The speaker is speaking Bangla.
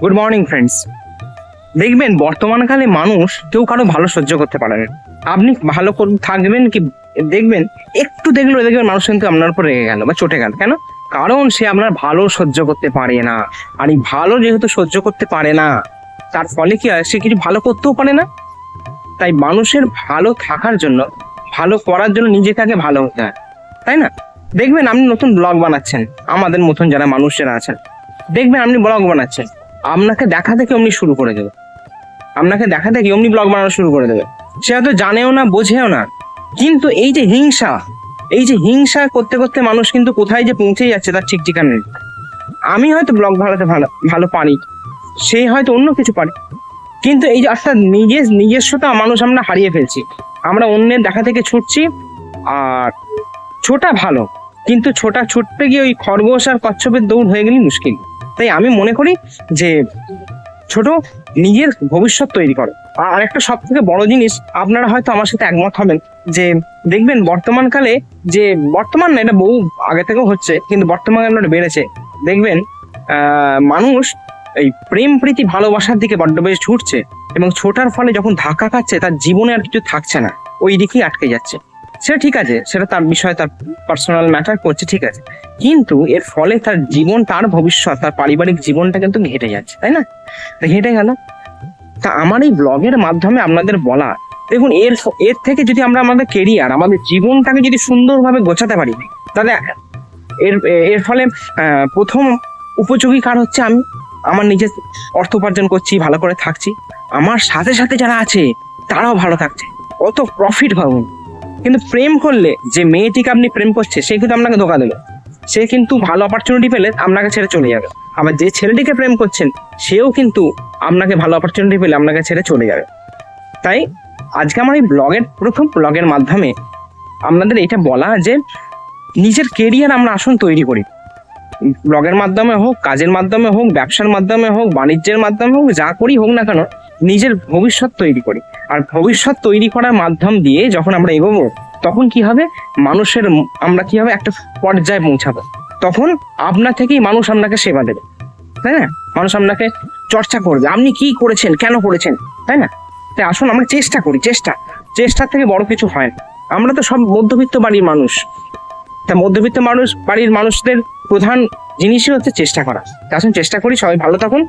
Good morning friends. দেখবেন বর্তমানকালে মানুষ কেউ কারো ভালো সহ্য করতে পারে না। আপনি ভালো থাকবেন কি, দেখবেন একটু দেখবেন মানুষ কিন্তু আপনার উপর রেগে গেল বা চটে গেল। কেন? কারণ সে আপনার ভালো সহ্য করতে পারে না। আর এই ভালো যেহেতু সহ্য করতে পারে না, তার ফলে কি হয়, সে কিছু ভালো করতেও পারে না। তাই মানুষের ভালো থাকার জন্য, ভালো করার জন্য নিজেকে আগে ভালো হতে হয়, তাই না? দেখবেন আপনি নতুন ব্লগ বানাচ্ছেন, আমাদের মতন যারা মানুষেরা আছেন, দেখবেন আপনি ব্লগ বানাচ্ছেন, আপনাকে দেখা দেখে অমনি শুরু করে দেবে, আপনাকে দেখা দেখে অমনি ব্লগ বানানো শুরু করে দেবে। সে হয়তো জানেও না, বোঝেও না, কিন্তু এই যে হিংসা করতে করতে মানুষ কিন্তু কোথায় যে পৌঁছে যাচ্ছে তার ঠিক ঠিকানা নেই। আমি হয়তো ব্লগ বানাতে ভালো পারি, সে হয়তো অন্য কিছু পারে, কিন্তু এই যে অর্থাৎ নিজস্বতা মানুষ আমরা হারিয়ে ফেলছি। আমরা অন্যের দেখা থেকে ছুটছি, আর ছোটা ভালো, কিন্তু ছুটতে গিয়ে ওই খরগোশ আর কচ্ছপের দৌড় হয়ে গেলে মুশকিল। তাই আমি মনে করি যে ছোট, নিজের ভবিষ্যৎ তৈরি করো। আর একটা সব থেকে বড় জিনিস, আপনারা হয়তো আমার সাথে একমত হবেন, যে দেখবেন বর্তমানকালে, যে বর্তমান না, এটা বহু আগে থেকেও হচ্ছে, কিন্তু বর্তমানে বেড়েছে। দেখবেন মানুষ এই প্রেম প্রীতি ভালোবাসার দিকে বড্ড বেশি ছুটছে, এবং ছোটার ফলে যখন ধাক্কা খাচ্ছে তার জীবনে আর কিছু থাকছে না, ওই দিকেই আটকে যাচ্ছে। সেটা ঠিক আছে, সেটা তার বিষয়, তার পার্সোনাল ম্যাটার করছে, ঠিক আছে, কিন্তু এর ফলে তার জীবন, তার ভবিষ্যৎ, তার পারিবারিক জীবনটা কিন্তু ঘেটে যাচ্ছে, তাই না? ঘেটে গেল। তা আমার এই ব্লগের মাধ্যমে আপনাদের বলা, দেখুন এর থেকে যদি আমরা আমাদের কেরিয়ার, আমাদের জীবনটাকে যদি সুন্দরভাবে গোছাতে পারি, তাহলে এর এর ফলে প্রথম উপযোগী কার হচ্ছে আমি। আমার নিজের অর্থ উপার্জন করছি, ভালো করে থাকছি, আমার সাথে সাথে যারা আছে তারাও ভালো থাকছে, কত প্রফিট ভাবুন। কিন্তু প্রেম করলে, যে মেয়েটিকে আপনি প্রেম করছে সে কিন্তু আপনাকে ধোকা দেবে, সে কিন্তু ভালো অপরচুনিটি পেলে আপনাকে ছেড়ে চলে যাবে। আবার যে ছেলেটিকে প্রেম করছেন সেও কিন্তু আপনাকে ভালো অপরচুনিটি পেলে আপনাকে ছেড়ে চলে যাবে। তাই আজকে আমার এই প্রথম ব্লগের মাধ্যমে আপনাদের এটা বলা, যে নিজের কেরিয়ার আমরা আসুন তৈরি করি। ব্লগের মাধ্যমে হোক, কাজের মাধ্যমে হোক, ব্যবসার মাধ্যমে হোক, বাণিজ্যের মাধ্যমে হোক, যা করি হোক না কেন, নিজের ভবিষ্যৎ তৈরি করি। আর ভবিষ্যৎ তৈরি করার মাধ্যম দিয়ে যখন আমরা এগোবো, তখন কি হবে, আমরা কি হবে, একটা পর্যায়ে পৌঁছাবো। তখন আপনার থেকেই মানুষ আপনাকে সেবা দেবে, তাই না? মানুষ আপনাকে চর্চা করবে, আপনি কি করেছেন, কেন করেছেন, তাই না? তাই আসুন আমরা চেষ্টা করি। চেষ্টার থেকে বড় কিছু হয় না। আমরা তো সব মধ্যবিত্ত বাড়ির মানুষ, তা মধ্যবিত্ত বাড়ির মানুষদের প্রধান জিনিসই হচ্ছে চেষ্টা করা। আসুন চেষ্টা করি, সবাই ভালো থাকুন।